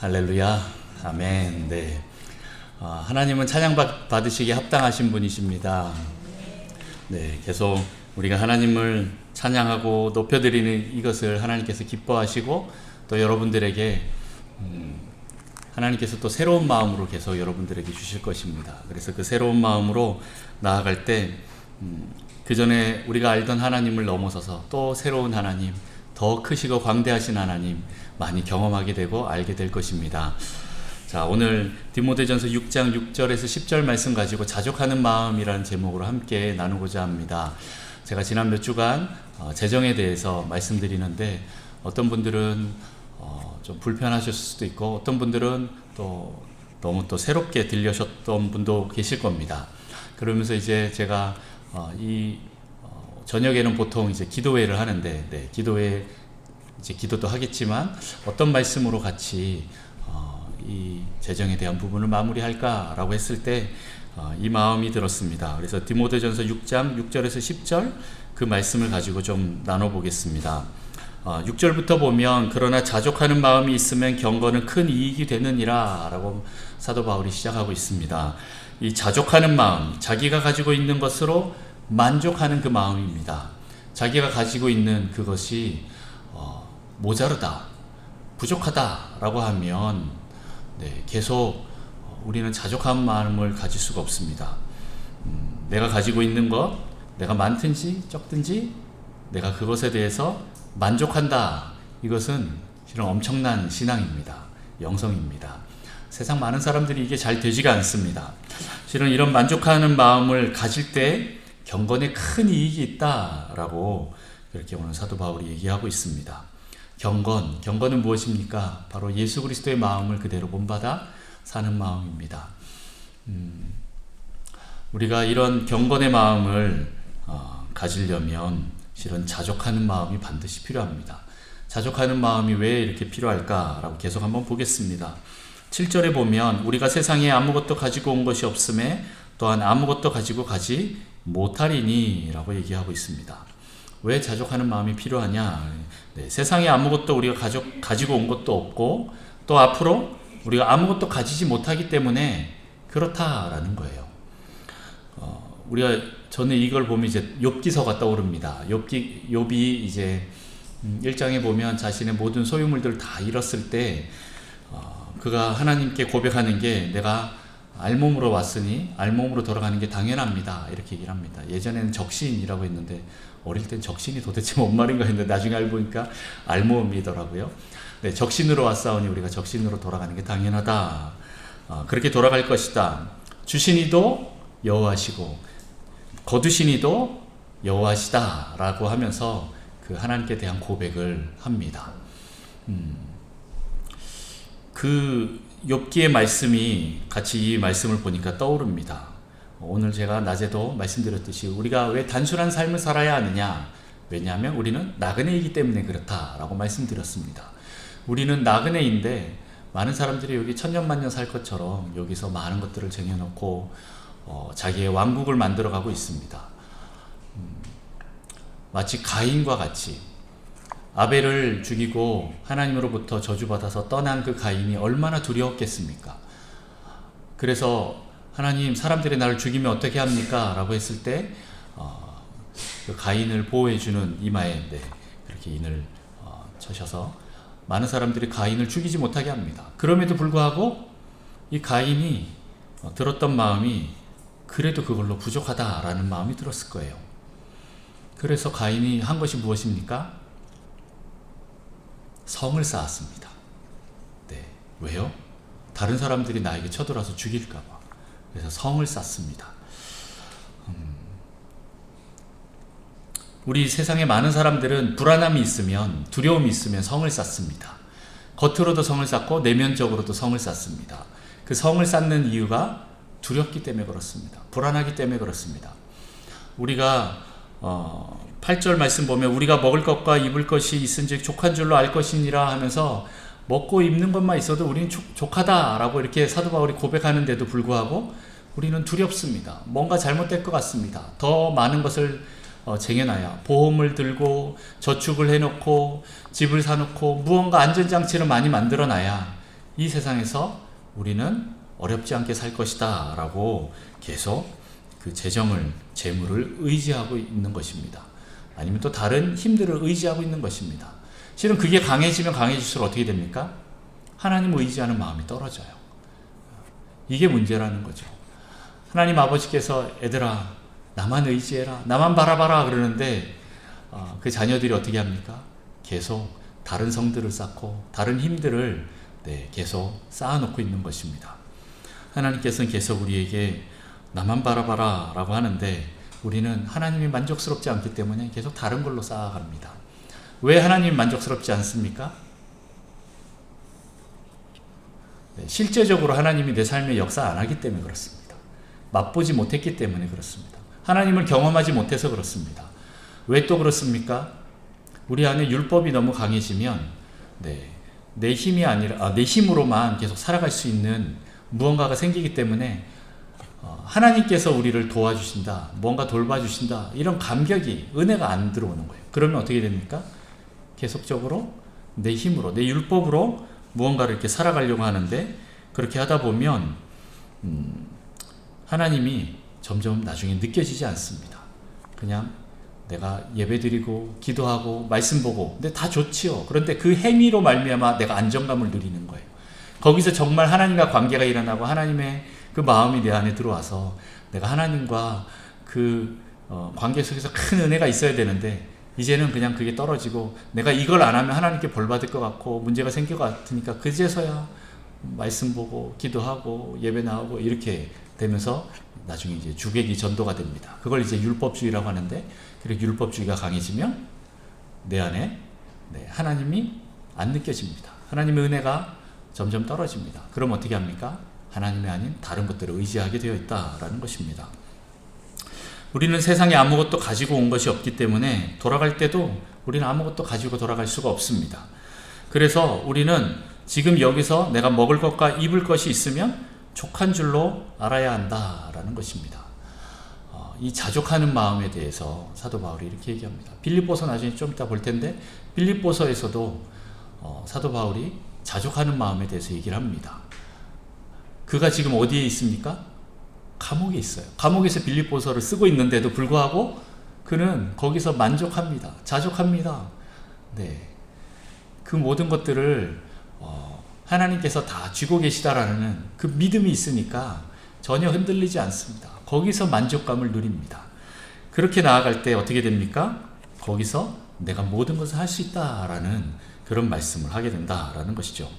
할렐루야. 아멘. 네. 하나님은 찬양 받으시기에 합당하신 분이십니다. 네. 계속 우리가 하나님을 찬양하고 높여드리는 이것을 하나님께서 기뻐하시고 또 여러분들에게 하나님께서 또 새로운 마음으로 계속 여러분들에게 주실 것입니다. 그래서 그 새로운 마음으로 나아갈 때 그 전에 우리가 알던 하나님을 넘어서서 또 새로운 하나님, 더 크시고 광대하신 하나님 많이 경험하게 되고 알게 될 것입니다. 자, 오늘 디모데전서 6장 6절에서 10절 말씀 가지고 자족하는 마음이라는 제목으로 함께 나누고자 합니다. 제가 지난 몇 주간 재정에 대해서 말씀드리는데 어떤 분들은 좀 불편하셨을 수도 있고 어떤 분들은 또 너무 또 새롭게 들려셨던 분도 계실 겁니다. 그러면서 이제 제가 저녁에는 보통 이제 기도회를 하는데, 네, 기도회 이제 기도도 하겠지만 어떤 말씀으로 같이 이 재정에 대한 부분을 마무리할까라고 했을 때 이 마음이 들었습니다. 그래서 디모데전서 6장 6절에서 10절 그 말씀을 가지고 좀 나눠보겠습니다. 6절부터 보면 그러나 자족하는 마음이 있으면 경건은 큰 이익이 되느니라 라고 사도 바울이 시작하고 있습니다. 이 자족하는 마음, 자기가 가지고 있는 것으로 만족하는 그 마음입니다. 자기가 가지고 있는 그것이 모자르다, 부족하다 라고 하면 계속 우리는 자족한 마음을 가질 수가 없습니다. 내가 가지고 있는 것, 내가 많든지 적든지 내가 그것에 대해서 만족한다. 이것은 실은 엄청난 신앙입니다. 영성입니다. 세상 많은 사람들이 이게 잘 되지가 않습니다. 실은 이런 만족하는 마음을 가질 때 경건에 큰 이익이 있다라고 이렇게 오늘 사도 바울이 얘기하고 있습니다. 경건은 무엇입니까? 바로 예수 그리스도의 마음을 그대로 본받아 사는 마음입니다. 우리가 이런 경건의 마음을 가지려면 실은 자족하는 마음이 반드시 필요합니다. 자족하는 마음이 왜 이렇게 필요할까라고 계속 한번 보겠습니다. 7절에 보면 우리가 세상에 아무것도 가지고 온 것이 없음에 또한 아무것도 가지고 가지 못하리니 라고 얘기하고 있습니다. 왜 자족하는 마음이 필요하냐? 세상에 아무것도 우리가 가지고 온 것도 없고 또 앞으로 우리가 아무것도 가지지 못하기 때문에 그렇다라는 거예요. 저는 이걸 보면 이제 욥기서가 떠오릅니다. 욥이 이제 1장에 보면 자신의 모든 소유물들을 다 잃었을 때 그가 하나님께 고백하는 게 내가 알몸으로 왔으니 알몸으로 돌아가는 게 당연합니다. 이렇게 얘기를 합니다. 예전에는 적신이라고 했는데 어릴 땐 적신이 도대체 뭔 말인가 했는데 나중에 알고 보니까 알몸이더라고요. 네, 적신으로 왔사오니 우리가 적신으로 돌아가는 게 당연하다. 그렇게 돌아갈 것이다. 주시니도 여호와시고 거두시니도 여호와시다 라고 하면서 그 하나님께 대한 고백을 합니다. 그 욥기의 말씀이 같이 이 말씀을 보니까 떠오릅니다. 오늘 제가 낮에도 말씀드렸듯이 우리가 왜 단순한 삶을 살아야 하느냐? 왜냐하면 우리는 나그네이기 때문에 그렇다라고 말씀드렸습니다. 우리는 나그네인데 많은 사람들이 여기 천년만년 살 것처럼 여기서 많은 것들을 쟁여놓고 자기의 왕국을 만들어가고 있습니다. 마치 가인과 같이 아벨을 죽이고 하나님으로부터 저주받아서 떠난 그 가인이 얼마나 두려웠겠습니까? 그래서 하나님, 사람들이 나를 죽이면 어떻게 합니까? 라고 했을 때 그 가인을 보호해주는 이마에 그렇게 인을 쳐셔서 많은 사람들이 가인을 죽이지 못하게 합니다. 그럼에도 불구하고 이 가인이 들었던 마음이 그래도 그걸로 부족하다라는 마음이 들었을 거예요. 그래서 가인이 한 것이 무엇입니까? 성을 쌓았습니다. 네. 왜요? 다른 사람들이 나에게 쳐들어와서 죽일까봐. 그래서 성을 쌓습니다. 우리 세상에 많은 사람들은 불안함이 있으면, 두려움이 있으면 성을 쌓습니다. 겉으로도 성을 쌓고 내면적으로도 성을 쌓습니다. 그 성을 쌓는 이유가 두렵기 때문에 그렇습니다. 불안하기 때문에 그렇습니다. 우리가 8절 말씀 보면 우리가 먹을 것과 입을 것이 있은즉 족한 줄로 알 것이니라 하면서 먹고 입는 것만 있어도 우리는 족하다라고 이렇게 사도 바울이 고백하는데도 불구하고 우리는 두렵습니다. 뭔가 잘못될 것 같습니다. 더 많은 것을 쟁여놔야 보험을 들고 저축을 해놓고 집을 사놓고 무언가 안전장치를 많이 만들어놔야 이 세상에서 우리는 어렵지 않게 살 것이다 라고 계속 그 재물을 의지하고 있는 것입니다. 아니면 또 다른 힘들을 의지하고 있는 것입니다. 실은 그게 강해지면 강해질수록 어떻게 됩니까? 하나님을 의지하는 마음이 떨어져요. 이게 문제라는 거죠. 하나님 아버지께서 애들아 나만 의지해라, 나만 바라봐라 그러는데 그 자녀들이 어떻게 합니까? 계속 다른 성들을 쌓고 다른 힘들을 계속 쌓아놓고 있는 것입니다. 하나님께서는 계속 우리에게 나만 바라봐라 라고 하는데 우리는 하나님이 만족스럽지 않기 때문에 계속 다른 걸로 쌓아갑니다. 왜 하나님이 만족스럽지 않습니까? 실제적으로 하나님이 내 삶에 역사 안 하기 때문에 그렇습니다. 맛보지 못했기 때문에 그렇습니다. 하나님을 경험하지 못해서 그렇습니다. 왜 또 그렇습니까? 우리 안에 율법이 너무 강해지면 내 힘이 아니라 내 힘으로만 계속 살아갈 수 있는 무언가가 생기기 때문에 하나님께서 우리를 도와주신다, 뭔가 돌봐주신다 이런 감격이, 은혜가 안 들어오는 거예요. 그러면 어떻게 됩니까? 계속적으로 내 힘으로, 내 율법으로 무언가를 이렇게 살아가려고 하는데 그렇게 하다 보면 하나님이 점점 나중에 느껴지지 않습니다. 그냥 내가 예배드리고 기도하고 말씀 보고 근데 다 좋지요. 그런데 그 행위로 말미암아 내가 안정감을 누리는 거예요. 거기서 정말 하나님과 관계가 일어나고 하나님의 그 마음이 내 안에 들어와서 내가 하나님과 그 관계 속에서 큰 은혜가 있어야 되는데 이제는 그냥 그게 떨어지고 내가 이걸 안 하면 하나님께 벌 받을 것 같고 문제가 생길 것 같으니까 그제서야 말씀 보고 기도하고 예배 나오고 이렇게 되면서 나중에 이제 주객이 전도가 됩니다. 그걸 이제 율법주의라고 하는데 그렇게 율법주의가 강해지면 내 안에 하나님이 안 느껴집니다. 하나님의 은혜가 점점 떨어집니다. 그럼 어떻게 합니까? 하나님이 아닌 다른 것들을 의지하게 되어 있다라는 것입니다. 우리는 세상에 아무것도 가지고 온 것이 없기 때문에 돌아갈 때도 우리는 아무것도 가지고 돌아갈 수가 없습니다. 그래서 우리는 지금 여기서 내가 먹을 것과 입을 것이 있으면 족한 줄로 알아야 한다라는 것입니다. 이 자족하는 마음에 대해서 사도 바울이 이렇게 얘기합니다. 빌립보서 나중에 좀 이따 볼 텐데 빌립보서에서도 사도 바울이 자족하는 마음에 대해서 얘기를 합니다. 그가 지금 어디에 있습니까? 감옥에 있어요. 감옥에서 빌립보서를 쓰고 있는데도 불구하고 그는 거기서 만족합니다. 자족합니다. 그 모든 것들을 하나님께서 다 쥐고 계시다라는 그 믿음이 있으니까 전혀 흔들리지 않습니다. 거기서 만족감을 누립니다. 그렇게 나아갈 때 어떻게 됩니까? 거기서 내가 모든 것을 할 수 있다라는 그런 말씀을 하게 된다라는 것이죠.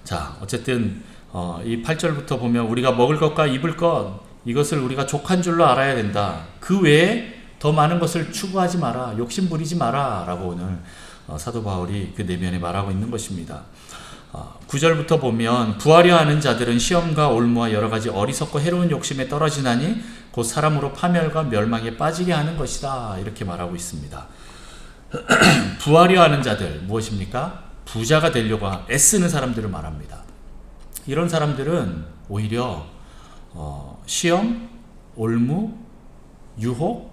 자, 어쨌든 이 8절부터 보면 우리가 먹을 것과 입을 것 이것을 우리가 족한 줄로 알아야 된다. 그 외에 더 많은 것을 추구하지 마라. 욕심 부리지 마라 라고 오늘 사도 바울이 그 내면에 말하고 있는 것입니다. 9절부터 보면 부하려 하는 자들은 시험과 올무와 여러 가지 어리석고 해로운 욕심에 떨어지나니 곧 사람으로 파멸과 멸망에 빠지게 하는 것이다 이렇게 말하고 있습니다. 부하려 하는 자들 무엇입니까? 부자가 되려고 애쓰는 사람들을 말합니다. 이런 사람들은 오히려 시험, 올무, 유혹,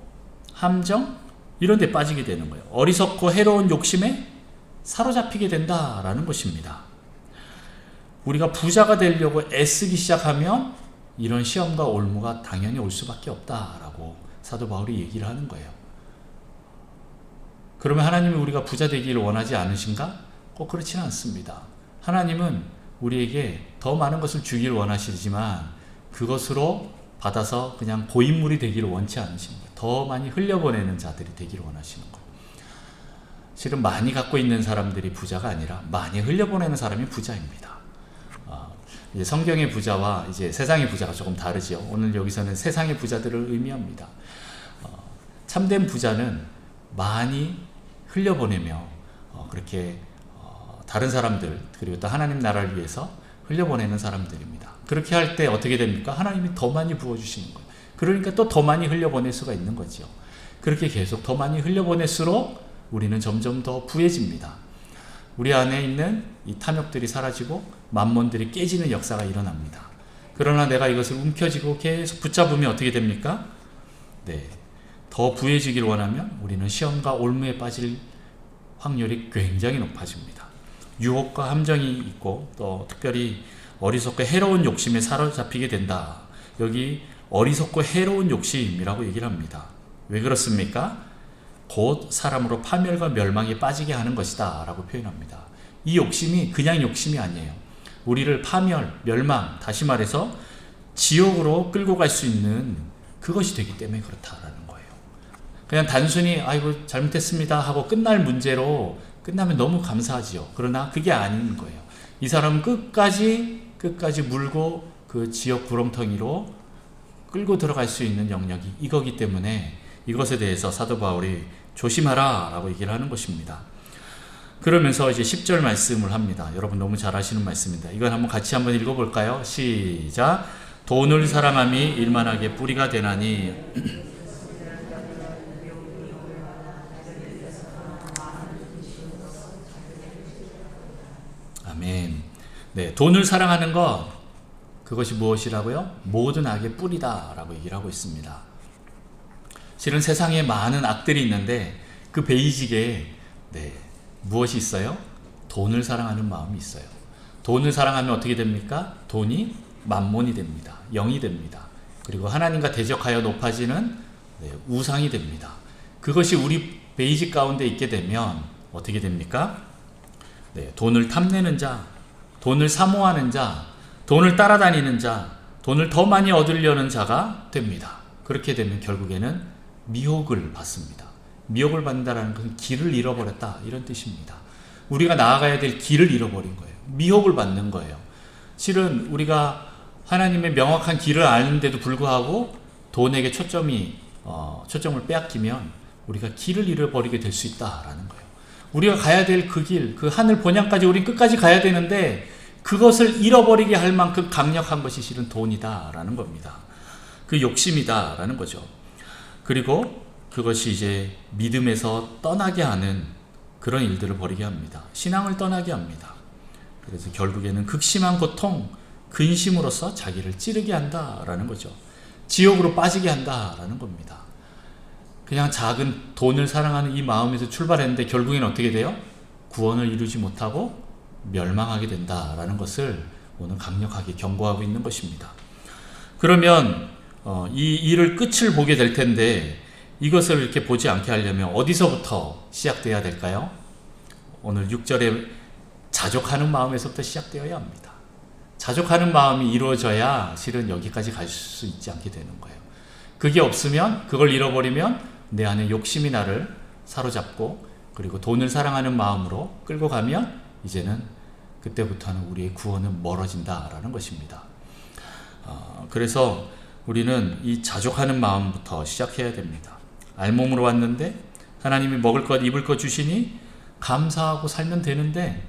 함정 이런 데 빠지게 되는 거예요. 어리석고 해로운 욕심에 사로잡히게 된다라는 것입니다. 우리가 부자가 되려고 애쓰기 시작하면 이런 시험과 올무가 당연히 올 수밖에 없다라고 사도 바울이 얘기를 하는 거예요. 그러면 하나님이 우리가 부자 되기를 원하지 않으신가? 꼭 그렇지는 않습니다. 하나님은 우리에게 더 많은 것을 주기를 원하시지만 그것으로 받아서 그냥 고인물이 되기를 원치 않으십니다. 더 많이 흘려보내는 자들이 되기를 원하시는 거예요. 실은 많이 갖고 있는 사람들이 부자가 아니라 많이 흘려보내는 사람이 부자입니다. 이제 성경의 부자와 이제 세상의 부자가 조금 다르죠. 오늘 여기서는 세상의 부자들을 의미합니다. 참된 부자는 많이 흘려보내며 그렇게 다른 사람들 그리고 또 하나님 나라를 위해서 흘려보내는 사람들입니다. 그렇게 할 때 어떻게 됩니까? 하나님이 더 많이 부어주시는 거예요. 그러니까 또 더 많이 흘려보낼 수가 있는 거죠. 그렇게 계속 더 많이 흘려보낼수록 우리는 점점 더 부해집니다. 우리 안에 있는 이 탐욕들이 사라지고 만몬들이 깨지는 역사가 일어납니다. 그러나 내가 이것을 움켜쥐고 계속 붙잡으면 어떻게 됩니까? 더 부해지기를 원하면 우리는 시험과 올무에 빠질 확률이 굉장히 높아집니다. 유혹과 함정이 있고 또 특별히 어리석고 해로운 욕심에 사로잡히게 된다. 여기 어리석고 해로운 욕심이라고 얘기를 합니다. 왜 그렇습니까? 곧 사람으로 파멸과 멸망에 빠지게 하는 것이다 라고 표현합니다. 이 욕심이 그냥 욕심이 아니에요. 우리를 파멸, 멸망, 다시 말해서 지옥으로 끌고 갈 수 있는 그것이 되기 때문에 그렇다라는 거예요. 그냥 단순히 아이고 잘못했습니다 하고 끝날 문제로 끝나면 너무 감사하지요. 그러나 그게 아닌 거예요. 이 사람은 끝까지 물고 그 지옥 구렁텅이로 끌고 들어갈 수 있는 영역이 이거기 때문에 이것에 대해서 사도 바울이 조심하라 라고 얘기를 하는 것입니다. 그러면서 이제 10절 말씀을 합니다. 여러분 너무 잘 아시는 말씀입니다. 이건 한번 같이 한번 읽어볼까요? 시작. 돈을 사랑함이 일만하게 뿌리가 되나니 아멘. 네, 돈을 사랑하는 것 그것이 무엇이라고요? 모든 악의 뿌리다 라고 얘기를 하고 있습니다. 실은 세상에 많은 악들이 있는데 그 베이직에 무엇이 있어요? 돈을 사랑하는 마음이 있어요. 돈을 사랑하면 어떻게 됩니까? 돈이 만몬이 됩니다. 영이 됩니다. 그리고 하나님과 대적하여 높아지는 우상이 됩니다. 그것이 우리 베이직 가운데 있게 되면 어떻게 됩니까? 돈을 탐내는 자, 돈을 사모하는 자, 돈을 따라다니는 자, 돈을 더 많이 얻으려는 자가 됩니다. 그렇게 되면 결국에는 미혹을 받습니다. 미혹을 받는다는 것은 길을 잃어버렸다 이런 뜻입니다. 우리가 나아가야 될 길을 잃어버린 거예요. 미혹을 받는 거예요. 실은 우리가 하나님의 명확한 길을 아는데도 불구하고 돈에게 초점을 빼앗기면 우리가 길을 잃어버리게 될 수 있다라는 거예요. 우리가 가야 될 그 길, 그 하늘 본향까지 우리 끝까지 가야 되는데 그것을 잃어버리게 할 만큼 강력한 것이 실은 돈이다라는 겁니다. 그 욕심이다라는 거죠. 그리고 그것이 이제 믿음에서 떠나게 하는 그런 일들을 벌이게 합니다. 신앙을 떠나게 합니다. 그래서 결국에는 극심한 고통, 근심으로써 자기를 찌르게 한다라는 거죠. 지옥으로 빠지게 한다라는 겁니다. 그냥 작은 돈을 사랑하는 이 마음에서 출발했는데 결국에는 어떻게 돼요? 구원을 이루지 못하고 멸망하게 된다라는 것을 오늘 강력하게 경고하고 있는 것입니다. 그러면 이 일을 끝을 보게 될 텐데 이것을 이렇게 보지 않게 하려면 어디서부터 시작돼야 될까요? 오늘 6절에 자족하는 마음에서부터 시작되어야 합니다. 자족하는 마음이 이루어져야 실은 여기까지 갈 수 있지 않게 되는 거예요. 그게 없으면, 그걸 잃어버리면 내 안에 욕심이 나를 사로잡고 그리고 돈을 사랑하는 마음으로 끌고 가면 이제는 그때부터는 우리의 구원은 멀어진다라는 것입니다. 그래서 우리는 이 자족하는 마음부터 시작해야 됩니다. 알몸으로 왔는데 하나님이 먹을 것 입을 것 주시니 감사하고 살면 되는데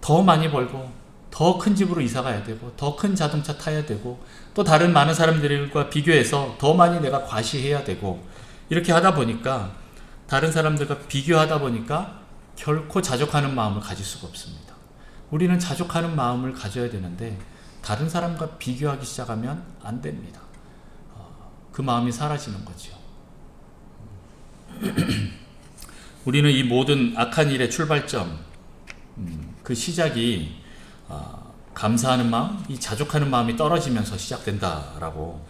더 많이 벌고 더 큰 집으로 이사 가야 되고 더 큰 자동차 타야 되고 또 다른 많은 사람들과 비교해서 더 많이 내가 과시해야 되고 이렇게 하다 보니까 다른 사람들과 비교하다 보니까 결코 자족하는 마음을 가질 수가 없습니다. 우리는 자족하는 마음을 가져야 되는데 다른 사람과 비교하기 시작하면 안 됩니다. 그 마음이 사라지는 거죠. 우리는 이 모든 악한 일의 출발점, 그 시작이 감사하는 마음, 이 자족하는 마음이 떨어지면서 시작된다라고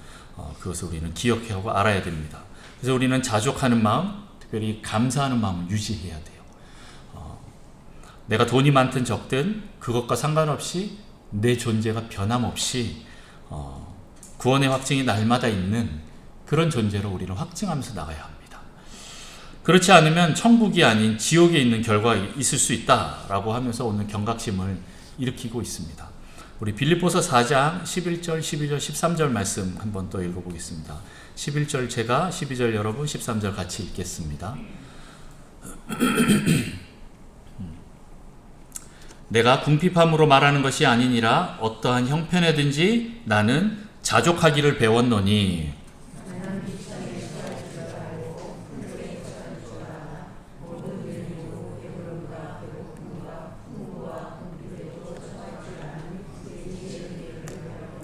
그것을 우리는 기억하고 알아야 됩니다. 그래서 우리는 자족하는 마음, 특별히 감사하는 마음을 유지해야 돼요. 내가 돈이 많든 적든 그것과 상관없이 내 존재가 변함없이 구원의 확증이 날마다 있는 그런 존재로 우리는 확증하면서 나가야 합니다. 그렇지 않으면 천국이 아닌 지옥에 있는 결과가 있을 수 있다라고 하면서 오늘 경각심을 일으키고 있습니다. 우리 빌립보서 4장 11절, 12절, 13절 말씀 한번 또 읽어보겠습니다. 11절 제가, 12절 여러분, 13절 같이 읽겠습니다. 내가 궁핍함으로 말하는 것이 아니니라 어떠한 형편에든지 나는 자족하기를 배웠노니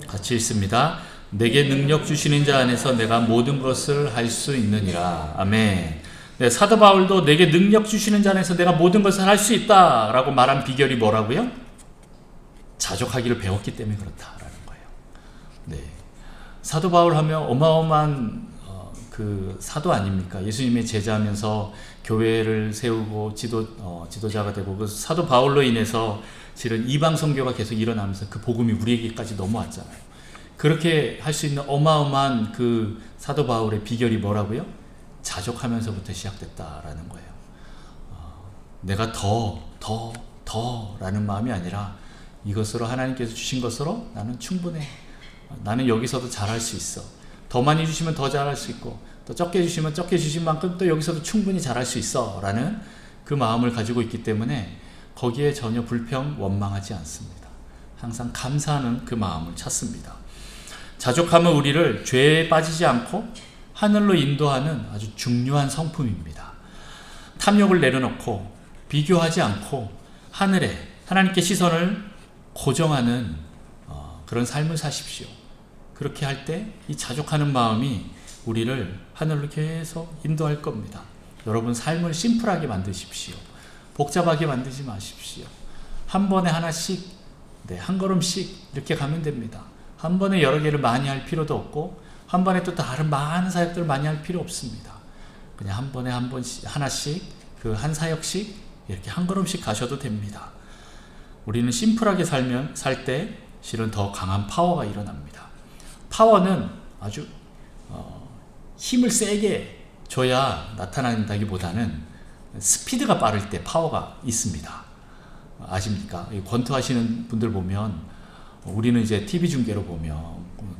같이 읽습니다. 내게 능력 주시는 자 안에서 내가 모든 것을 할 수 있느니라. 아멘. 네, 사도 바울도 내게 능력 주시는 자 안에서 내가 모든 것을 할 수 있다라고 말한 비결이 뭐라고요? 자족하기를 배웠기 때문에 그렇다라는 거예요. 네, 사도 바울 하면 어마어마한 그 사도 아닙니까? 예수님의 제자하면서 교회를 세우고 지도자가 되고, 그 사도 바울로 인해서 실은 이방 선교가 계속 일어나면서 그 복음이 우리에게까지 넘어왔잖아요. 그렇게 할 수 있는 어마어마한 그 사도 바울의 비결이 뭐라고요? 자족하면서부터 시작됐다라는 거예요. 내가 더라는 마음이 아니라 이것으로 하나님께서 주신 것으로 나는 충분해. 나는 여기서도 잘할 수 있어. 더 많이 주시면 더 잘할 수 있고, 또 적게 주시면 적게 주신 만큼 또 여기서도 충분히 잘할 수 있어 라는 그 마음을 가지고 있기 때문에 거기에 전혀 불평, 원망하지 않습니다. 항상 감사하는 그 마음을 찾습니다. 자족함은 우리를 죄에 빠지지 않고 하늘로 인도하는 아주 중요한 성품입니다. 탐욕을 내려놓고 비교하지 않고 하늘에 하나님께 시선을 고정하는 그런 삶을 사십시오. 그렇게 할 때 이 자족하는 마음이 우리를 하늘로 계속 인도할 겁니다. 여러분, 삶을 심플하게 만드십시오. 복잡하게 만들지 마십시오. 한 번에 하나씩, 한 걸음씩 이렇게 가면 됩니다. 한 번에 여러 개를 많이 할 필요도 없고, 한 번에 또 다른 많은 사역들을 많이 할 필요 없습니다. 그냥 한 번에 하나씩, 그 한 사역씩 이렇게 한 걸음씩 가셔도 됩니다. 우리는 심플하게 살 때 실은 더 강한 파워가 일어납니다. 파워는 아주 힘을 세게 줘야 나타난다기보다는 스피드가 빠를 때 파워가 있습니다. 아십니까? 권투하시는 분들 보면, 우리는 이제 TV 중계로 보면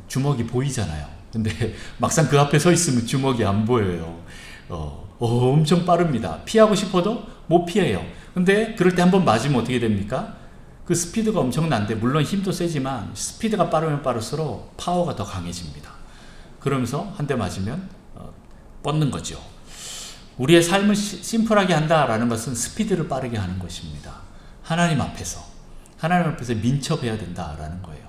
주먹이 보이잖아요. 근데 막상 그 앞에 서 있으면 주먹이 안 보여요. 엄청 빠릅니다. 피하고 싶어도 못 피해요. 근데 그럴 때 한번 맞으면 어떻게 됩니까? 그 스피드가 엄청난데, 물론 힘도 세지만 스피드가 빠르면 빠를수록 파워가 더 강해집니다. 그러면서 한 대 맞으면 뻗는 거죠. 우리의 삶을 심플하게 한다라는 것은 스피드를 빠르게 하는 것입니다. 하나님 앞에서 민첩해야 된다라는 거예요.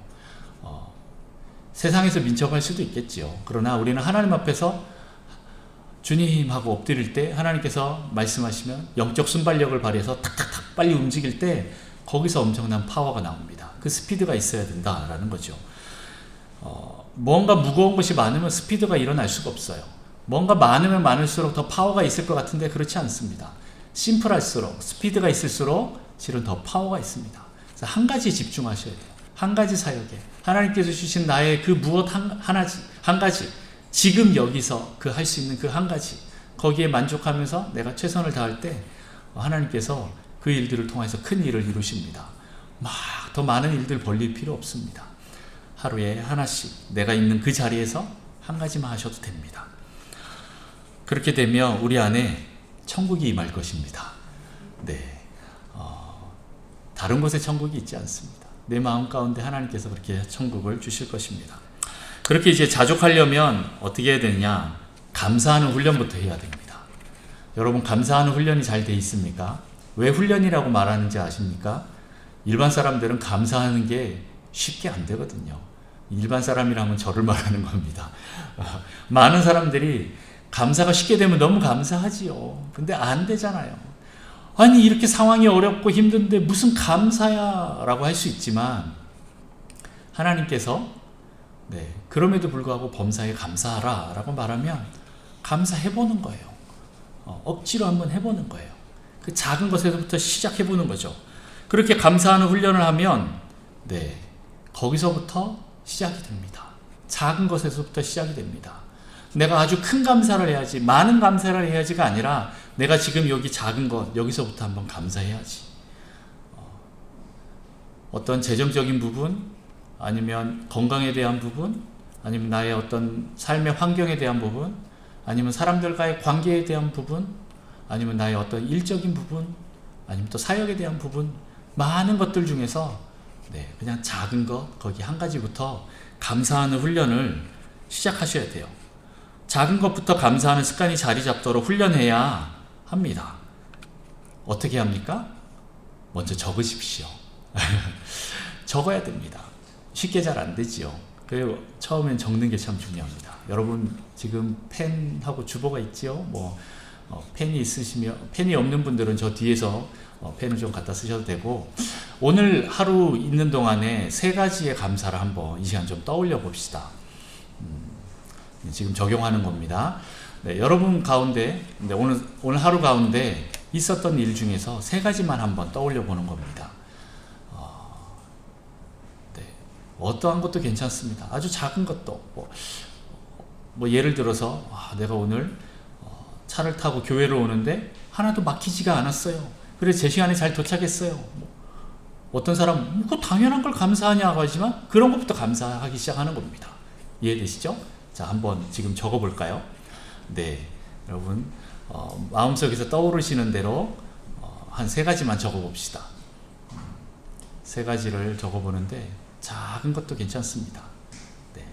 세상에서 민첩할 수도 있겠지요. 그러나 우리는 하나님 앞에서 주님 하고 엎드릴 때 하나님께서 말씀하시면 영적 순발력을 발휘해서 탁탁탁 빨리 움직일 때 거기서 엄청난 파워가 나옵니다. 그 스피드가 있어야 된다라는 거죠. 뭔가 무거운 것이 많으면 스피드가 일어날 수가 없어요. 뭔가 많으면 많을수록 더 파워가 있을 것 같은데 그렇지 않습니다. 심플할수록, 스피드가 있을수록 실은 더 파워가 있습니다. 그래서 한 가지에 집중하셔야 돼요. 한 가지 사역에 하나님께서 주신 나의 그 무엇 한 가지, 지금 여기서 그 할 수 있는 그 한 가지, 거기에 만족하면서 내가 최선을 다할 때 하나님께서 그 일들을 통해서 큰 일을 이루십니다. 막 더 많은 일들 벌릴 필요 없습니다. 하루에 하나씩 내가 있는 그 자리에서 한 가지만 하셔도 됩니다. 그렇게 되면 우리 안에 천국이 임할 것입니다. 네, 다른 곳에 천국이 있지 않습니다. 내 마음 가운데 하나님께서 그렇게 천국을 주실 것입니다. 그렇게 이제 자족하려면 어떻게 해야 되느냐? 감사하는 훈련부터 해야 됩니다. 여러분, 감사하는 훈련이 잘 돼 있습니까? 왜 훈련이라고 말하는지 아십니까? 일반 사람들은 감사하는 게 쉽게 안 되거든요. 일반 사람이라면 저를 말하는 겁니다. 많은 사람들이 감사가 쉽게 되면 너무 감사하지요. 근데 안 되잖아요. 아니, 이렇게 상황이 어렵고 힘든데 무슨 감사야 라고 할 수 있지만, 하나님께서 그럼에도 불구하고 범사에 감사하라 라고 말하면 감사해보는 거예요. 억지로 한번 해보는 거예요. 그 작은 것에서부터 시작해보는 거죠. 그렇게 감사하는 훈련을 하면 거기서부터 시작이 됩니다. 작은 것에서부터 시작이 됩니다. 내가 아주 큰 감사를 해야지, 많은 감사를 해야지가 아니라 내가 지금 여기 작은 것, 여기서부터 한번 감사해야지. 어떤 재정적인 부분, 아니면 건강에 대한 부분, 아니면 나의 어떤 삶의 환경에 대한 부분, 아니면 사람들과의 관계에 대한 부분, 아니면 나의 어떤 일적인 부분, 아니면 또 사역에 대한 부분, 많은 것들 중에서 그냥 작은 것, 거기 한 가지부터 감사하는 훈련을 시작하셔야 돼요. 작은 것부터 감사하는 습관이 자리 잡도록 훈련해야 합니다. 어떻게 합니까? 먼저 적으십시오. 적어야 됩니다. 쉽게 잘 안 되지요. 그리고 처음엔 적는 게 참 중요합니다. 여러분 지금 펜하고 주보가 있지요? 펜이 있으시면, 펜이 없는 분들은 저 뒤에서 펜을 좀 갖다 쓰셔도 되고, 오늘 하루 있는 동안에 세 가지의 감사를 한번 이 시간 좀 떠올려 봅시다. 지금 적용하는 겁니다. 네, 여러분 가운데, 네, 오늘 하루 가운데 있었던 일 중에서 세 가지만 한번 떠올려 보는 겁니다. 네, 어떠한 것도 괜찮습니다. 아주 작은 것도, 뭐 예를 들어서 내가 오늘 차를 타고 교회를 오는데 하나도 막히지가 않았어요. 그래서 제 시간에 잘 도착했어요. 어떤 사람은 그거 당연한 걸 감사하냐고 하지만 그런 것부터 감사하기 시작하는 겁니다. 이해되시죠? 자, 한번 지금 적어볼까요? 네, 여러분 마음속에서 떠오르시는 대로 한 세 가지만 적어봅시다. 세 가지를 적어보는데 작은 것도 괜찮습니다. 네.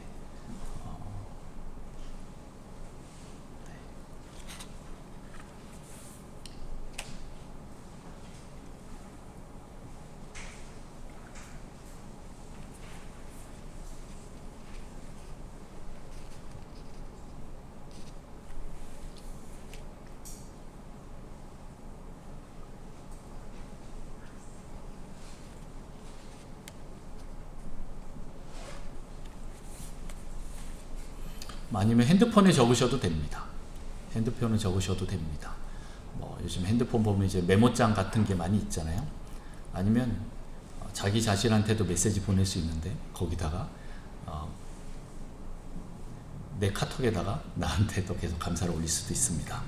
아니면 핸드폰에 적으셔도 됩니다. 핸드폰에 적으셔도 됩니다. 요즘 핸드폰 보면 이제 메모장 같은 게 많이 있잖아요. 아니면 자기 자신한테도 메시지 보낼 수 있는데 거기다가 내 카톡에다가 나한테도 계속 감사를 올릴 수도 있습니다.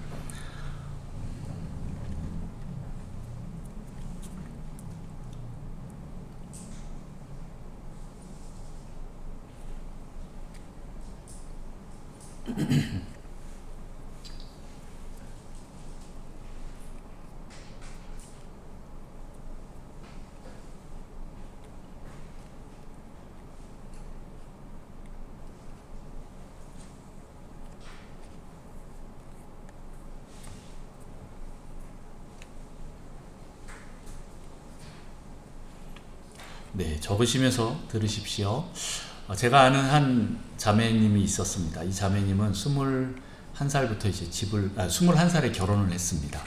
네, 적으시면서 들으십시오. 제가 아는 한 자매님이 있었습니다. 이 자매님은 21살부터 이제 21살에 결혼을 했습니다.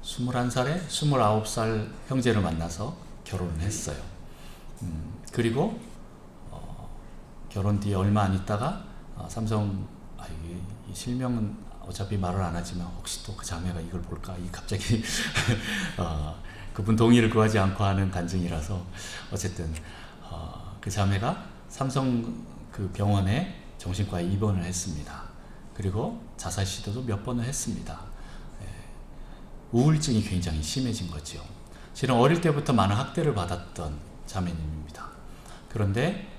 21살에 29살 형제를 만나서 결혼을 했어요. 그리고 결혼 뒤에 얼마 안 있다가 삼성, 이 실명은 어차피 말을 안 하지만 혹시 또 그 자매가 이걸 볼까? 갑자기 그분 동의를 구하지 않고 하는 간증이라서 어쨌든 그 자매가 삼성 그 병원에 정신과에 입원을 했습니다. 그리고 자살 시도도 몇 번을 했습니다. 우울증이 굉장히 심해진 거죠. 실은 어릴 때부터 많은 학대를 받았던 자매님입니다. 그런데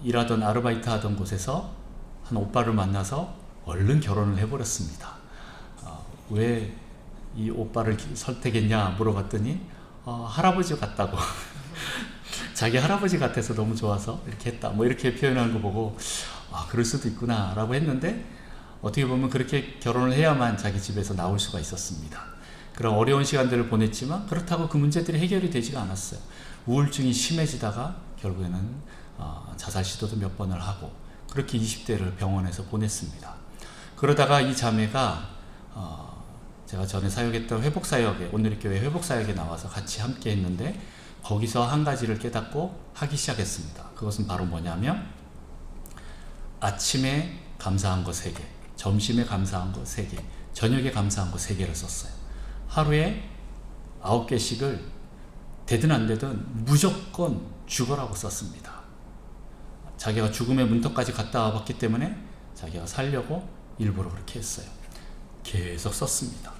일하던 아르바이트 하던 곳에서 한 오빠를 만나서 얼른 결혼을 해버렸습니다. 왜 이 오빠를 선택했냐 물어봤더니 할아버지 같다고 자기 할아버지 같아서 너무 좋아서 이렇게 했다 이렇게 표현하는 거 보고 그럴 수도 있구나 라고 했는데, 어떻게 보면 그렇게 결혼을 해야만 자기 집에서 나올 수가 있었습니다. 그런 어려운 시간들을 보냈지만 그렇다고 그 문제들이 해결이 되지가 않았어요. 우울증이 심해지다가 결국에는 자살 시도도 몇 번을 하고 그렇게 20대를 병원에서 보냈습니다. 그러다가 이 자매가 제가 전에 사역했던 회복사역에, 오늘의 교회 회복사역에 나와서 같이 함께 했는데 거기서 한 가지를 깨닫고 하기 시작했습니다. 그것은 바로 뭐냐면 아침에 감사한 거 3개, 점심에 감사한 거 3개, 저녁에 감사한 거 3개를 썼어요. 하루에 9개씩을 되든 안 되든 무조건 죽어라고 썼습니다. 자기가 죽음의 문턱까지 갔다 와봤기 때문에 자기가 살려고 일부러 그렇게 했어요. 계속 썼습니다.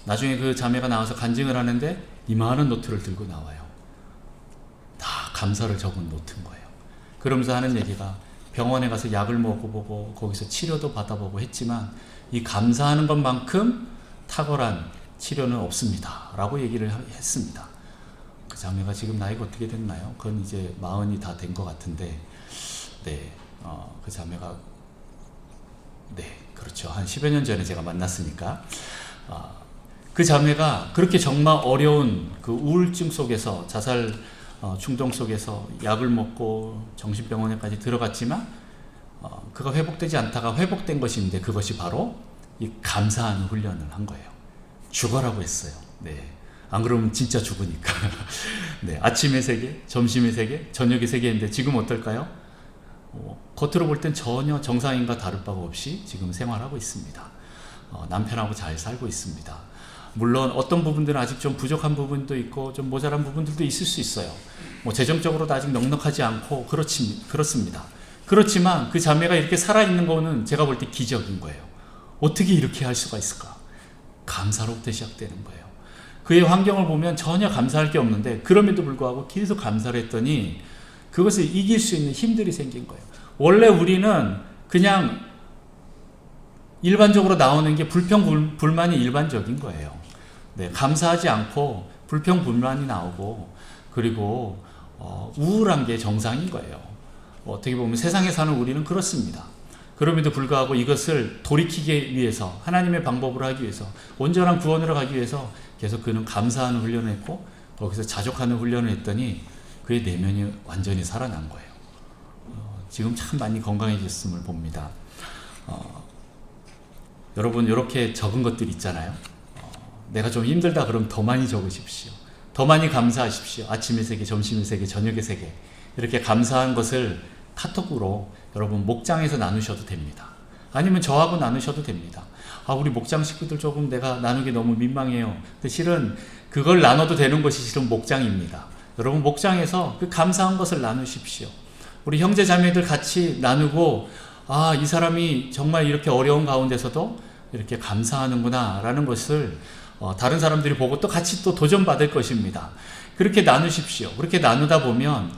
나중에 그 자매가 나와서 간증을 하는데 이만한 노트를 들고 나와요. 다 감사를 적은 노트인 거예요. 그러면서 하는 얘기가 병원에 가서 약을 먹어보고 거기서 치료도 받아보고 했지만 이 감사하는 것만큼 탁월한 치료는 없습니다 라고 얘기를 했습니다. 그 자매가 지금 나이가 어떻게 됐나요? 그건 이제 40이 다 된 것 같은데, 네, 그 자매가, 네, 그렇죠. 한 10여 년 전에 제가 만났으니까, 그 자매가 그렇게 정말 어려운 그 우울증 속에서, 자살 충동 속에서 약을 먹고 정신병원에까지 들어갔지만 그가 회복되지 않다가 회복된 것인데 그것이 바로 이 감사하는 훈련을 한 거예요. 죽어라고 했어요. 네. 안 그러면 진짜 죽으니까. 네. 아침의 세계, 점심의 세계, 저녁의 세계인데 지금 어떨까요? 겉으로 볼 땐 전혀 정상인과 다를 바가 없이 지금 생활하고 있습니다. 남편하고 잘 살고 있습니다. 물론 어떤 부분들은 아직 좀 부족한 부분도 있고 좀 모자란 부분들도 있을 수 있어요. 재정적으로도 아직 넉넉하지 않고 그렇습니다. 그렇지만 그 자매가 이렇게 살아있는 거는 제가 볼 때 기적인 거예요. 어떻게 이렇게 할 수가 있을까? 감사로부터 시작되는 거예요. 그의 환경을 보면 전혀 감사할 게 없는데 그럼에도 불구하고 계속 감사를 했더니 그것을 이길 수 있는 힘들이 생긴 거예요. 원래 우리는 그냥 일반적으로 나오는 게 불평, 불만이 일반적인 거예요. 네, 감사하지 않고 불평, 불만이 나오고 그리고 우울한 게 정상인 거예요. 어떻게 보면 세상에 사는 우리는 그렇습니다. 그럼에도 불구하고 이것을 돌이키기 위해서 하나님의 방법으로 하기 위해서 온전한 구원으로 가기 위해서 계속 그는 감사하는 훈련을 했고 거기서 자족하는 훈련을 했더니 그의 내면이 완전히 살아난 거예요. 지금 참 많이 건강해졌음을 봅니다. 여러분 이렇게 적은 것들 있잖아요. 내가 좀 힘들다 그러면 더 많이 적으십시오. 더 많이 감사하십시오. 아침의 세계, 점심의 세계, 저녁의 세계 이렇게 감사한 것을 카톡으로 여러분 목장에서 나누셔도 됩니다. 아니면 저하고 나누셔도 됩니다. 우리 목장 식구들 조금 내가 나누기 너무 민망해요. 근데 실은 그걸 나눠도 되는 것이 실은 목장입니다. 여러분 목장에서 그 감사한 것을 나누십시오. 우리 형제 자매들 같이 나누고 이 사람이 정말 이렇게 어려운 가운데서도 이렇게 감사하는구나 라는 것을 다른 사람들이 보고 또 같이 또 도전받을 것입니다. 그렇게 나누십시오. 그렇게 나누다 보면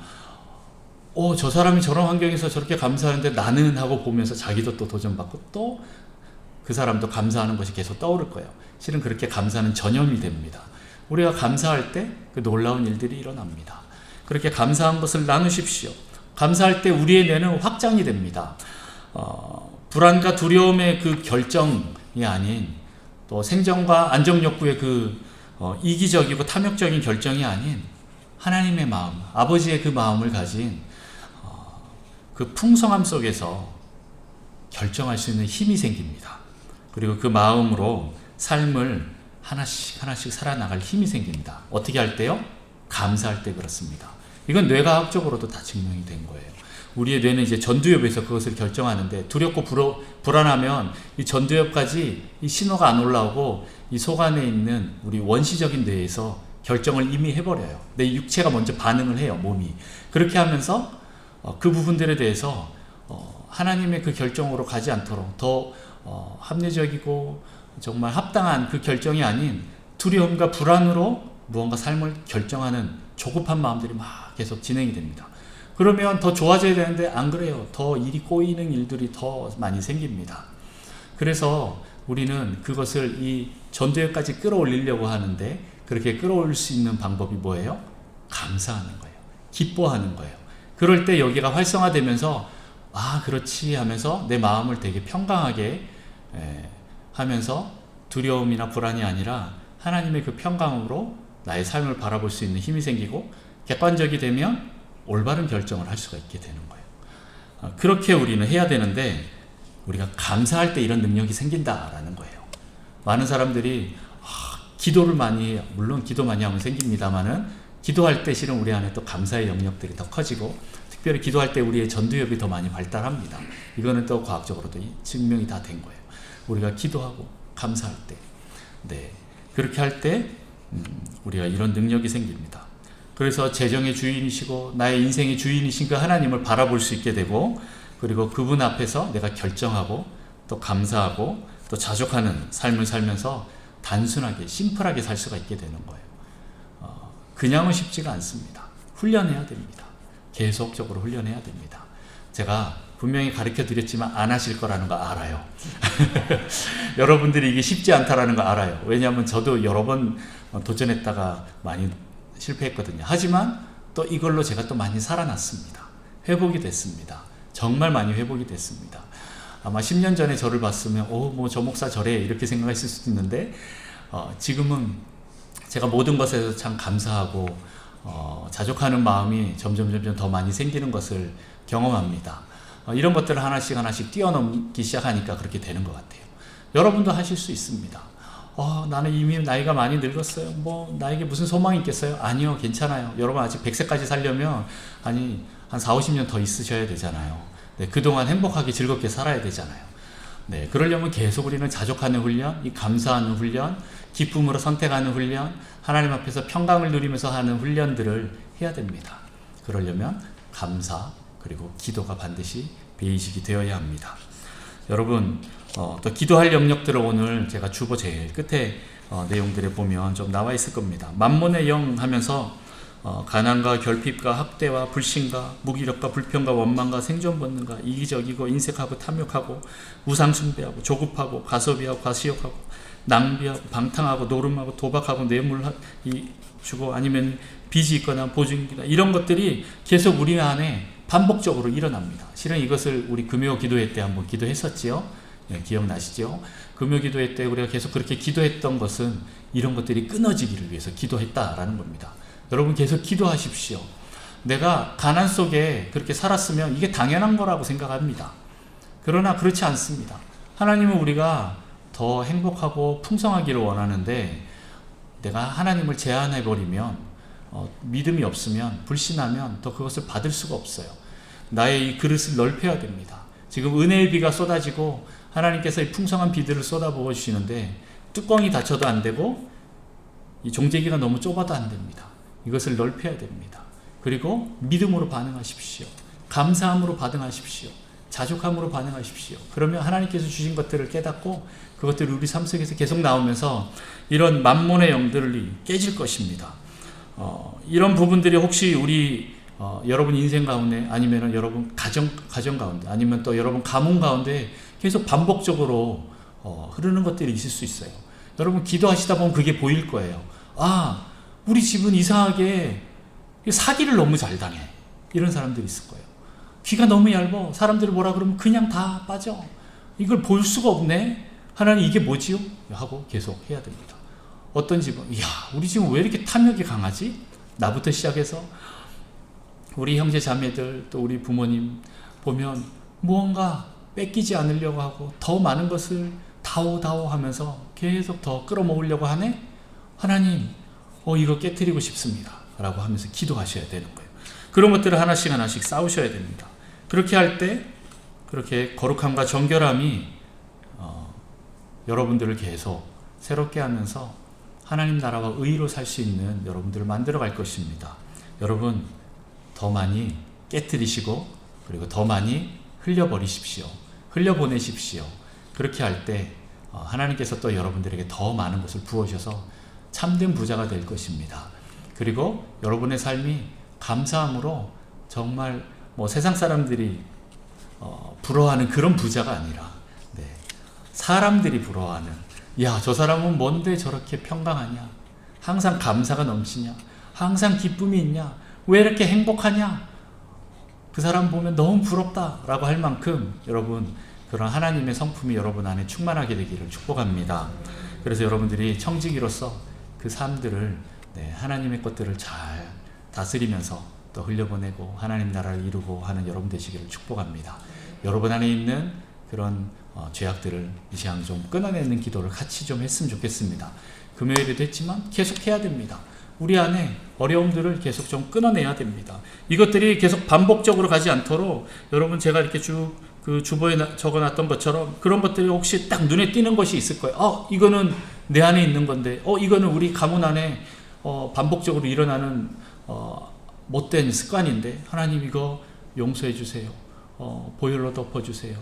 저 사람이 저런 환경에서 저렇게 감사하는데 나는 하고 보면서 자기도 또 도전받고 또 그 사람도 감사하는 것이 계속 떠오를 거예요. 실은 그렇게 감사는 전염이 됩니다. 우리가 감사할 때 그 놀라운 일들이 일어납니다. 그렇게 감사한 것을 나누십시오. 감사할 때 우리의 뇌는 확장이 됩니다. 불안과 두려움의 그 결정이 아닌 또 생존과 안정 욕구의 그 이기적이고 탐욕적인 결정이 아닌 하나님의 마음, 아버지의 그 마음을 가진 그 풍성함 속에서 결정할 수 있는 힘이 생깁니다. 그리고 그 마음으로 삶을 하나씩 살아나갈 힘이 생깁니다. 어떻게 할 때요? 감사할 때 그렇습니다. 이건 뇌과학적으로도 다 증명이 된 거예요. 우리의 뇌는 이제 전두엽에서 그것을 결정하는데 두렵고 불안하면 이 전두엽까지 이 신호가 안 올라오고 이 속 안에 있는 우리 원시적인 뇌에서 결정을 이미 해버려요. 내 육체가 먼저 반응을 해요, 몸이. 그렇게 하면서 그 부분들에 대해서 하나님의 그 결정으로 가지 않도록 더 합리적이고 정말 합당한 그 결정이 아닌 두려움과 불안으로 무언가 삶을 결정하는 조급한 마음들이 막 계속 진행이 됩니다. 그러면 더 좋아져야 되는데 안 그래요. 더 일이 꼬이는 일들이 더 많이 생깁니다. 그래서 우리는 그것을 이 전두엽까지 끌어올리려고 하는데 그렇게 끌어올릴 수 있는 방법이 뭐예요? 감사하는 거예요. 기뻐하는 거예요. 그럴 때 여기가 활성화되면서 그렇지 하면서 내 마음을 되게 평강하게 하면서 두려움이나 불안이 아니라 하나님의 그 평강으로 나의 삶을 바라볼 수 있는 힘이 생기고 객관적이 되면 올바른 결정을 할 수가 있게 되는 거예요. 그렇게 우리는 해야 되는데 우리가 감사할 때 이런 능력이 생긴다라는 거예요. 많은 사람들이 기도를 많이 물론 기도 많이 하면 생깁니다만은 기도할 때 실은 우리 안에 또 감사의 영역들이 더 커지고 특별히 기도할 때 우리의 전두엽이 더 많이 발달합니다. 이거는 또 과학적으로도 증명이 다 된 거예요. 우리가 기도하고 감사할 때, 그렇게 할 때 우리가 이런 능력이 생깁니다. 그래서 재정의 주인이시고 나의 인생의 주인이신 그 하나님을 바라볼 수 있게 되고 그리고 그분 앞에서 내가 결정하고 또 감사하고 또 자족하는 삶을 살면서 단순하게 심플하게 살 수가 있게 되는 거예요. 그냥은 쉽지가 않습니다. 훈련해야 됩니다. 계속적으로 훈련해야 됩니다. 제가 분명히 가르쳐 드렸지만 안 하실 거라는 거 알아요. 여러분들이 이게 쉽지 않다라는 거 알아요. 왜냐하면 저도 여러 번 도전했다가 많이 실패했거든요. 하지만 또 이걸로 제가 또 많이 살아났습니다. 회복이 됐습니다. 정말 많이 회복이 됐습니다. 아마 10년 전에 저를 봤으면 저 목사 저래 이렇게 생각했을 수도 있는데 지금은 제가 모든 것에서 참 감사하고 자족하는 마음이 점점 더 많이 생기는 것을 경험합니다. 이런 것들을 하나씩 하나씩 뛰어넘기 시작하니까 그렇게 되는 것 같아요. 여러분도 하실 수 있습니다. 나는 이미 나이가 많이 늙었어요. 뭐 나에게 무슨 소망이 있겠어요? 아니요, 괜찮아요. 여러분 아직 100세까지 살려면 한 4, 50년 더 있으셔야 되잖아요. 네, 그동안 행복하게 즐겁게 살아야 되잖아요. 네, 그러려면 계속 우리는 자족하는 훈련, 이 감사하는 훈련, 기쁨으로 선택하는 훈련, 하나님 앞에서 평강을 누리면서 하는 훈련들을 해야 됩니다. 그러려면 감사 그리고 기도가 반드시 베이직이 되어야 합니다. 여러분 또 기도할 영역들을 오늘 제가 주보 제일 끝에 내용들에 보면 좀 나와 있을 겁니다. 만몬의 영 하면서 가난과 결핍과 학대와 불신과 무기력과 불평과 원망과 생존 본능과 이기적이고 인색하고 탐욕하고 우상숭배하고 조급하고 과소비하고 과시욕하고 낭비하고 방탕하고 노름하고 도박하고 뇌물 주고 아니면 빚이 있거나 보증이나 이런 것들이 계속 우리 안에 반복적으로 일어납니다. 실은 이것을 우리 금요 기도회 때 한번 기도했었지요. 네, 기억나시죠? 금요 기도회 때 우리가 계속 그렇게 기도했던 것은 이런 것들이 끊어지기를 위해서 기도했다라는 겁니다. 여러분 계속 기도하십시오. 내가 가난 속에 그렇게 살았으면 이게 당연한 거라고 생각합니다. 그러나 그렇지 않습니다. 하나님은 우리가 더 행복하고 풍성하기를 원하는데 내가 하나님을 제한해버리면 믿음이 없으면 불신하면 더 그것을 받을 수가 없어요. 나의 이 그릇을 넓혀야 됩니다. 지금 은혜의 비가 쏟아지고 하나님께서 이 풍성한 비들을 쏟아부어 주시는데 뚜껑이 닫혀도 안 되고 이 종재기가 너무 좁아도 안 됩니다. 이것을 넓혀야 됩니다. 그리고 믿음으로 반응하십시오. 감사함으로 반응하십시오. 자족함으로 반응하십시오. 그러면 하나님께서 주신 것들을 깨닫고 그것들이 우리 삶 속에서 계속 나오면서 이런 만몬의 영들이 깨질 것입니다. 이런 부분들이 혹시 우리 여러분 인생 가운데 아니면 여러분 가정 가운데 아니면 또 여러분 가문 가운데 계속 반복적으로 흐르는 것들이 있을 수 있어요. 여러분 기도하시다 보면 그게 보일 거예요. 우리 집은 이상하게 사기를 너무 잘 당해. 이런 사람들이 있을 거예요. 귀가 너무 얇아. 사람들이 뭐라 그러면 그냥 다 빠져. 이걸 볼 수가 없네. 하나님 이게 뭐지요? 하고 계속 해야 됩니다. 어떤 집은 우리 집은 왜 이렇게 탐욕이 강하지? 나부터 시작해서 우리 형제 자매들 또 우리 부모님 보면 무언가 뺏기지 않으려고 하고 더 많은 것을 다오 하면서 계속 더 끌어모으려고 하네? 하나님 이거 깨트리고 싶습니다 라고 하면서 기도하셔야 되는 거예요. 그런 것들을 하나씩 싸우셔야 됩니다. 그렇게 할 때 그렇게 거룩함과 정결함이 여러분들을 계속 새롭게 하면서 하나님 나라와 의로 살 수 있는 여러분들을 만들어 갈 것입니다. 여러분 더 많이 깨트리시고 그리고 더 많이 흘려버리십시오. 흘려보내십시오. 그렇게 할 때 하나님께서 또 여러분들에게 더 많은 것을 부어주셔서 참된 부자가 될 것입니다. 그리고 여러분의 삶이 감사함으로 정말 세상 사람들이 부러워하는 그런 부자가 아니라 사람들이 부러워하는 저 사람은 뭔데 저렇게 평강하냐? 항상 감사가 넘치냐? 항상 기쁨이 있냐? 왜 이렇게 행복하냐? 그 사람 보면 너무 부럽다라고 할 만큼 여러분 그런 하나님의 성품이 여러분 안에 충만하게 되기를 축복합니다. 그래서 여러분들이 청지기로서 그 삶들을 하나님의 것들을 잘 다스리면서 또 흘려보내고 하나님 나라를 이루고 하는 여러분 되시기를 축복합니다. 여러분 안에 있는 그런 죄악들을 이 시간 좀 끊어내는 기도를 같이 좀 했으면 좋겠습니다. 금요일에도 했지만 계속 해야 됩니다. 우리 안에 어려움들을 계속 좀 끊어내야 됩니다. 이것들이 계속 반복적으로 가지 않도록 여러분 제가 이렇게 쭉 그 주보에 적어놨던 것처럼 그런 것들이 혹시 딱 눈에 띄는 것이 있을 거예요. 이거는 내 안에 있는 건데 이거는 우리 가문 안에 반복적으로 일어나는 못된 습관인데 하나님 이거 용서해 주세요. 보혈로 덮어주세요.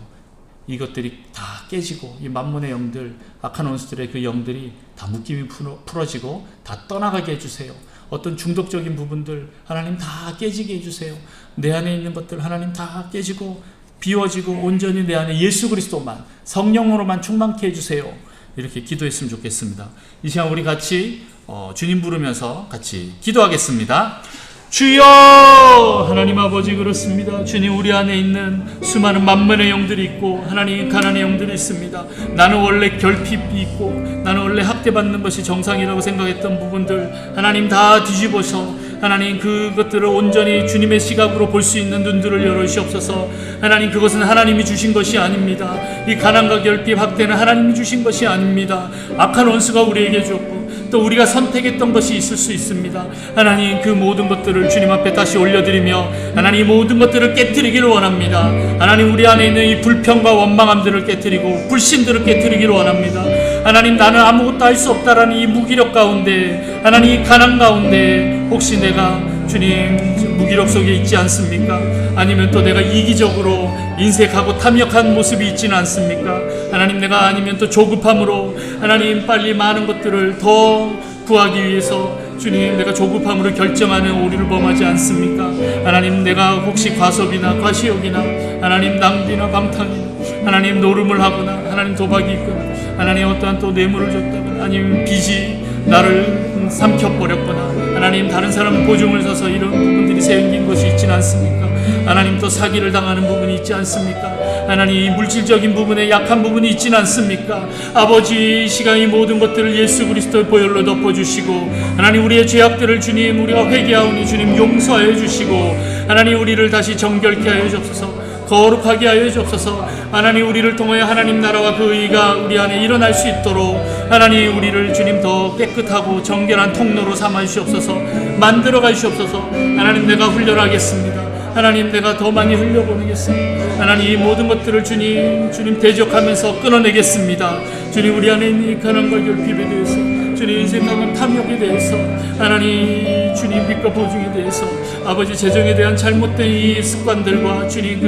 이것들이 다 깨지고 이 만몬의 영들 악한 원수들의 그 영들이 다 묶임이 풀어지고 다 떠나가게 해주세요. 어떤 중독적인 부분들 하나님 다 깨지게 해주세요. 내 안에 있는 것들 하나님 다 깨지고 비워지고 온전히 내 안에 예수 그리스도만 성령으로만 충만케 해주세요. 이렇게 기도했으면 좋겠습니다. 이 시간 우리 같이 주님 부르면서 같이 기도하겠습니다. 주여 하나님 아버지 그렇습니다. 주님 우리 안에 있는 수많은 만몬의 영들이 있고 하나님 가난의 영들이 있습니다. 나는 원래 결핍이 있고 나는 원래 학대받는 것이 정상이라고 생각했던 부분들 하나님 다 뒤집어서 하나님 그것들을 온전히 주님의 시각으로 볼 수 있는 눈들을 열어주시옵소서. 하나님 그것은 하나님이 주신 것이 아닙니다. 이 가난과 결핍 학대는 하나님이 주신 것이 아닙니다. 악한 원수가 우리에게 줬고 또 우리가 선택했던 것이 있을 수 있습니다. 하나님 그 모든 것들을 주님 앞에 다시 올려드리며 하나님 모든 것들을 깨뜨리기를 원합니다. 하나님 우리 안에 있는 이 불평과 원망함들을 깨뜨리고 불신들을 깨뜨리기를 원합니다. 하나님 나는 아무것도 할 수 없다라는 이 무기력 가운데 하나님 이 가난 가운데 혹시 내가 주님 무기력 속에 있지 않습니까? 아니면 또 내가 이기적으로 인색하고 탐욕한 모습이 있지는 않습니까? 하나님 내가 아니면 또 조급함으로 하나님 빨리 많은 것들을 더 구하기 위해서 주님 내가 조급함으로 결정하는 오류를 범하지 않습니까? 하나님 내가 혹시 과소비나 과시욕이나 하나님 낭비나 방탕이나 하나님 노름을 하거나 하나님 도박이 있거나 하나님 어떠한 또 뇌물을 줬다거나 아니면 빚이 나를 삼켜버렸거나 하나님 다른 사람 보증을 서서 이런 부분들이 생긴 것이 있지는 않습니까? 하나님 또 사기를 당하는 부분이 있지 않습니까? 하나님 이 물질적인 부분에 약한 부분이 있지는 않습니까? 아버지 이 시간 이 모든 것들을 예수 그리스도의 보혈로 덮어주시고 하나님 우리의 죄악들을 주님 우리가 회개하오니 주님 용서하여 주시고 하나님 우리를 다시 정결케 하여 주옵소서. 거룩하게 하여 주옵소서. 하나님 우리를 통하여 하나님 나라와 그 의가 우리 안에 일어날 수 있도록 하나님 우리를 주님 더 깨끗하고 정결한 통로로 삼아 주시옵소서. 만들어 가시옵소서. 하나님 내가 훈련하겠습니다. 하나님 내가 더 많이 흘려보내겠습니다. 하나님 이 모든 것들을 주님 대적하면서 끊어내겠습니다. 주님 우리 안에 있는 이 가난과 결핍에 대해서 주님 인생강한 탐욕에 대해서 하나님 주님 빛과 보증에 대해서 아버지 재정에 대한 잘못된 이 습관들과 주님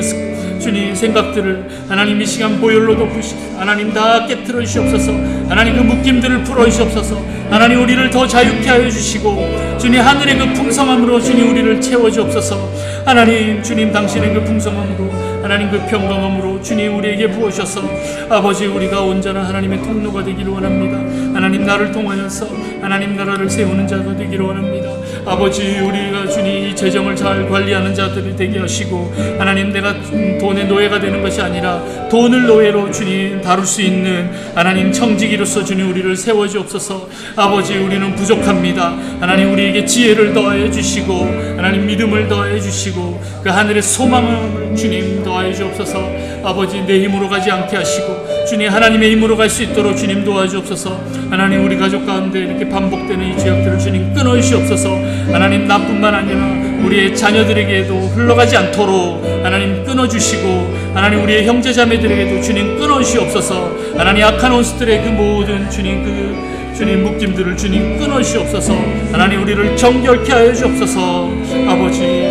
주님 생각들을 하나님 이 시간 보혈로 덮으시고 하나님 다 깨트려 주시옵소서. 하나님 그 묶임들을 풀어 주시옵소서. 하나님 우리를 더 자유케 하여 주시고 주님 하늘의 그 풍성함으로 주님 우리를 채워 주옵소서. 하나님 주님 당신의 그 풍성함으로 하나님 그 평강함으로 주님 우리에게 부으셔서 아버지 우리가 온전한 하나님의 통로가 되기를 원합니다. 하나님 나를 통하여서 하나님 나라를 세우는 자가 되기를 원합니다. 아버지 우리가 주님 이 재정을 잘 관리하는 자들이 되게 하시고 하나님 내가 돈의 노예가 되는 것이 아니라 돈을 노예로 주님 다룰 수 있는 하나님 청지기로서 주님 우리를 세워주옵소서. 아버지 우리는 부족합니다. 하나님 우리에게 지혜를 더하여 주시고 하나님 믿음을 더하여 주시고 그 하늘의 소망을 주님 더하여 주옵소서. 아버지 내 힘으로 가지 않게 하시고 주님 하나님의 힘으로 갈 수 있도록 주님 도와주옵소서. 하나님 우리 가족 가운데 이렇게 반복되는 이 죄악들을 주님 끊어주시옵소서. 하나님 나뿐만 아니라 우리의 자녀들에게도 흘러가지 않도록 하나님 끊어주시고 하나님 우리의 형제자매들에게도 주님 끊어주시옵소서. 하나님 악한 원수들의 그 모든 주님 묶임들을 주님 끊어주시옵소서. 하나님 우리를 정결케 하여 주옵소서. 아버지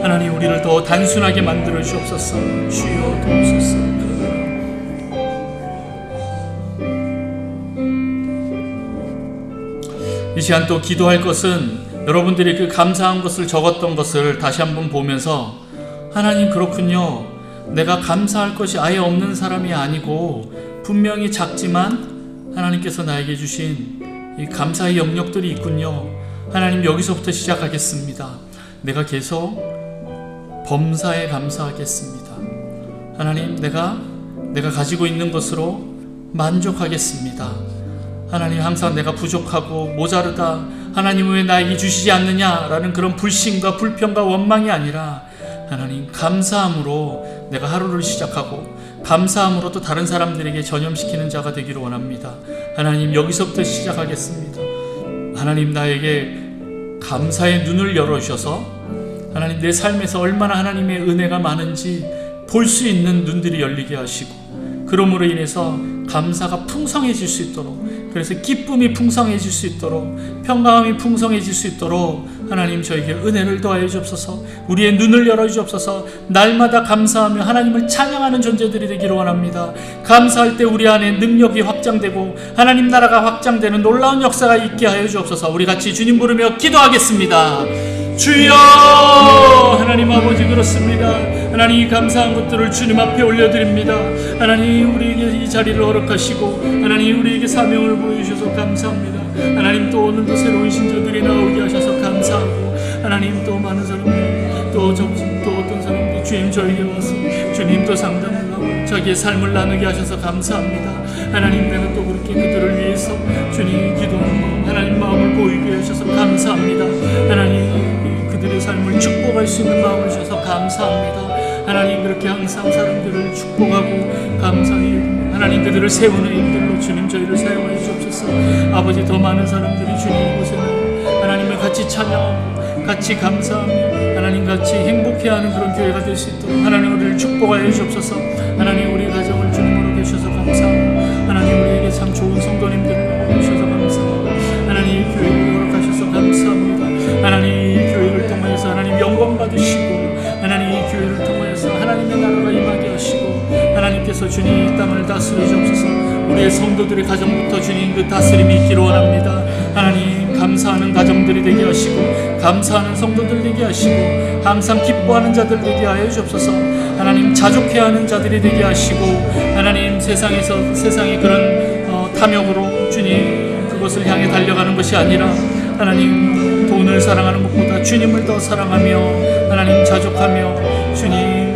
하나님 우리를 더 단순하게 만들어 주옵소서. 주여 도우소서. 이 시간 또 기도할 것은 여러분들이 그 감사한 것을 적었던 것을 다시 한번 보면서 하나님 그렇군요. 내가 감사할 것이 아예 없는 사람이 아니고 분명히 작지만 하나님께서 나에게 주신 이 감사의 영역들이 있군요. 하나님 여기서부터 시작하겠습니다. 내가 계속 범사에 감사하겠습니다. 하나님 내가 가지고 있는 것으로 만족하겠습니다. 하나님 항상 내가 부족하고 모자르다 하나님 왜 나에게 주시지 않느냐라는 그런 불신과 불평과 원망이 아니라 하나님 감사함으로 내가 하루를 시작하고 감사함으로 또 다른 사람들에게 전염시키는 자가 되기를 원합니다. 하나님 여기서부터 시작하겠습니다. 하나님 나에게 감사의 눈을 열어주셔서 하나님 내 삶에서 얼마나 하나님의 은혜가 많은지 볼 수 있는 눈들이 열리게 하시고 그러므로 인해서 감사가 풍성해질 수 있도록 그래서 기쁨이 풍성해질 수 있도록 평강함이 풍성해질 수 있도록 하나님 저에게 은혜를 더하여 주옵소서. 우리의 눈을 열어 주옵소서. 날마다 감사하며 하나님을 찬양하는 존재들이 되기를 원합니다. 감사할 때 우리 안에 능력이 확장되고 하나님 나라가 확장되는 놀라운 역사가 있게 하여 주옵소서. 우리 같이 주님 부르며 기도하겠습니다. 주여 하나님 아버지 그렇습니다. 하나님 이 감사한 것들을 주님 앞에 올려드립니다. 하나님 우리에게 이 자리를 허락하시고 하나님 우리에게 사명을 보여주셔서 감사합니다. 하나님 또 오늘도 새로운 신조들이 나오게 하셔서 감사하고 하나님 또 많은 사람들 또 어떤 사람들이 주님 저에게 와서 주님 또 상담을 하고 자기의 삶을 나누게 하셔서 감사합니다. 하나님 내가 또 그렇게 그들을 위해서 위해서 주님 기도하는 하나님 마음을 보이게 하셔서 감사합니다. 하나님 그들의 삶을 축복할 수 있는 마음을 주셔서 감사합니다. 하나님 그렇게 항상 사람들을 축복하고 감사히 하나님 그들을 세우는 일들로 주님 저희를 사용하여 주옵소서. 아버지 더 많은 사람들이 주님 이곳에는 하나님을 같이 찬양하고 같이 감사하며 하나님 같이 행복해하는 그런 교회가 될 수 있도록 하나님 우리를 축복하여 주옵소서. 하나님 우리 가정을 주님으로 계셔서 감사하고 하나님 우리에게 참 좋은 성도님들을 주셔서 감사하고 하나님 교회를 허락하셔서 감사합니다. 하나님 이 교회를 통하여서 하나님 영광 받으시고 하나님 이 교회를 통하여서 하나님의 나라가 임하게 하시고 하나님께서 주님 이 땅을 다스려 주옵소서. 우리의 성도들의 가정부터 주님 그 다스림이 있기를 원합니다. 하나님 감사하는 가정들이 되게 하시고 감사하는 성도들 되게 하시고 항상 기뻐하는 자들 되게 하여 주옵소서. 하나님 자족해하는 자들이 되게 하시고 하나님 세상의 그런 탐욕으로 주님 그것을 향해 달려가는 것이 아니라 하나님 돈을 사랑하는 것보다 주님을 더 사랑하며 하나님 자족하며 주님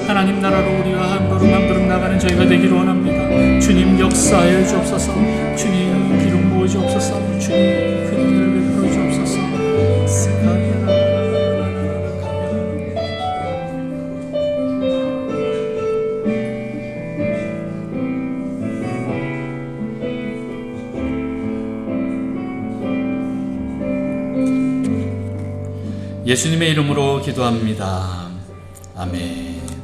하나님 나라로 우리가 한 걸음 한 걸음 나가는 저희가 되기를 원합니다. 주님 역사하여 주옵소서. 주님 기름 부어 주옵소서. 주님 그 은혜를 베풀어 주옵소서. 예수님의 이름으로 기도합니다. 아멘.